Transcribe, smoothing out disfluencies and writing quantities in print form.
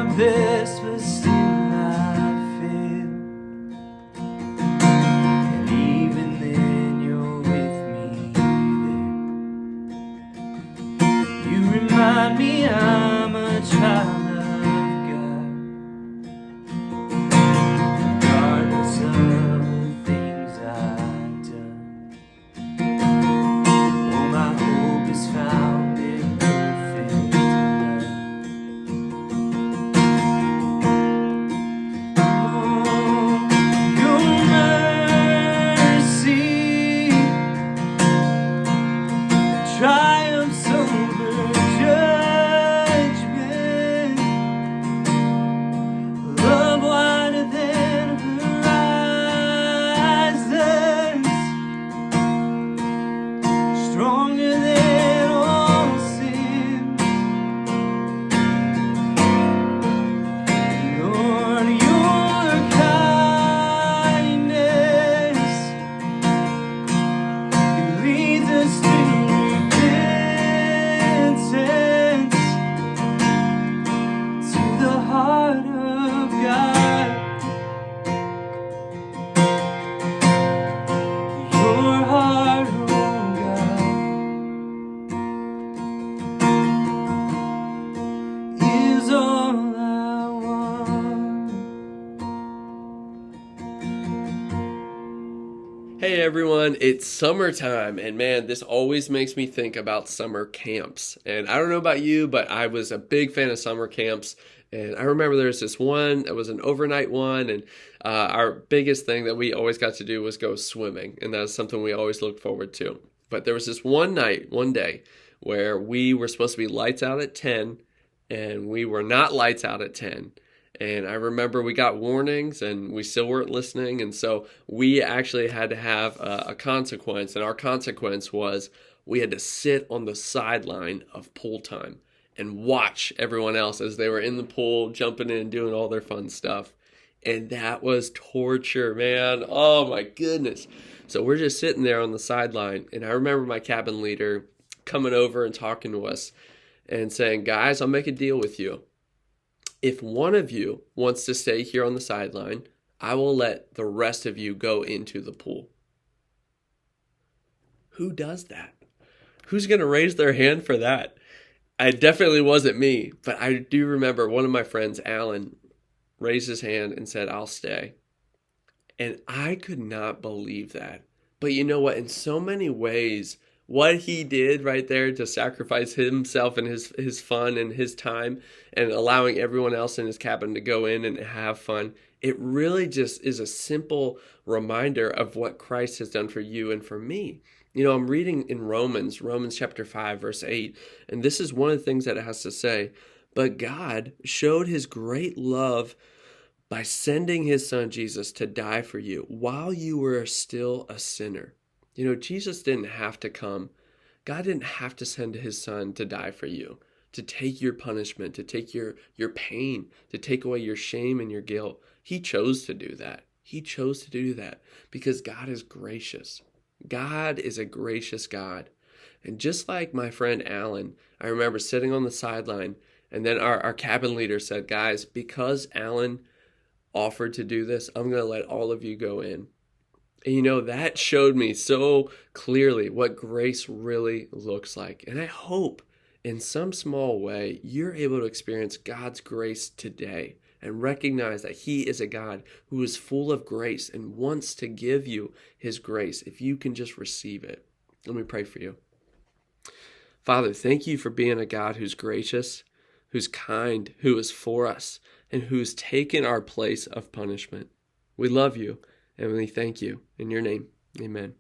my best, but still I fail. And even then you're with me there. You remind me I'm a child of God, regardless of the things I've done. Oh, my hope is found in perfect love. Oh, your mercy triumphs over judgment. Love wider than horizons, stronger than all sin. Lord, your kindness, it leads us to repentance, to the heart of God. Your heart, oh God, is all I want. Hey everyone, it's summertime, and man, this always makes me think about summer camps. And I don't know about you, but I was a big fan of summer camps. And I remember there was this one, it was an overnight one, and our biggest thing that we always got to do was go swimming, and that was something we always looked forward to. But there was this one day, where we were supposed to be lights out at 10, and we were not lights out at 10. And I remember we got warnings and we still weren't listening. And so we actually had to have a consequence. And our consequence was we had to sit on the sideline of pool time and watch everyone else as they were in the pool, jumping in, doing all their fun stuff. And that was torture, man. Oh my goodness. So we're just sitting there on the sideline. And I remember my cabin leader coming over and talking to us and saying, guys, I'll make a deal with you. If one of you wants to stay here on the sideline, I will let the rest of you go into the pool. Who does that? Who's going to raise their hand for that? It definitely wasn't me, but I do remember one of my friends, Alan, raised his hand and said, I'll stay. And I could not believe that. But you know what? In so many ways, what he did right there to sacrifice himself and his fun and his time and allowing everyone else in his cabin to go in and have fun, it really just is a simple reminder of what Christ has done for you and for me. You know, I'm reading in Romans chapter 5, verse 8, and this is one of the things that it has to say. But God showed his great love by sending his son Jesus to die for you while you were still a sinner. You know, Jesus didn't have to come. God didn't have to send his son to die for you, to take your punishment, to take your pain, to take away your shame and your guilt. He chose to do that. He chose to do that because God is gracious. God is a gracious God. And just like my friend Alan, I remember sitting on the sideline, and then our cabin leader said, guys, because Alan offered to do this, I'm going to let all of you go in. And you know, that showed me so clearly what grace really looks like. And I hope in some small way you're able to experience God's grace today and recognize that he is a God who is full of grace and wants to give you his grace if you can just receive it. Let me pray for you. Father, thank you for being a God who's gracious, who's kind, who is for us, and who's taken our place of punishment. We love you. And we thank you. In your name, amen.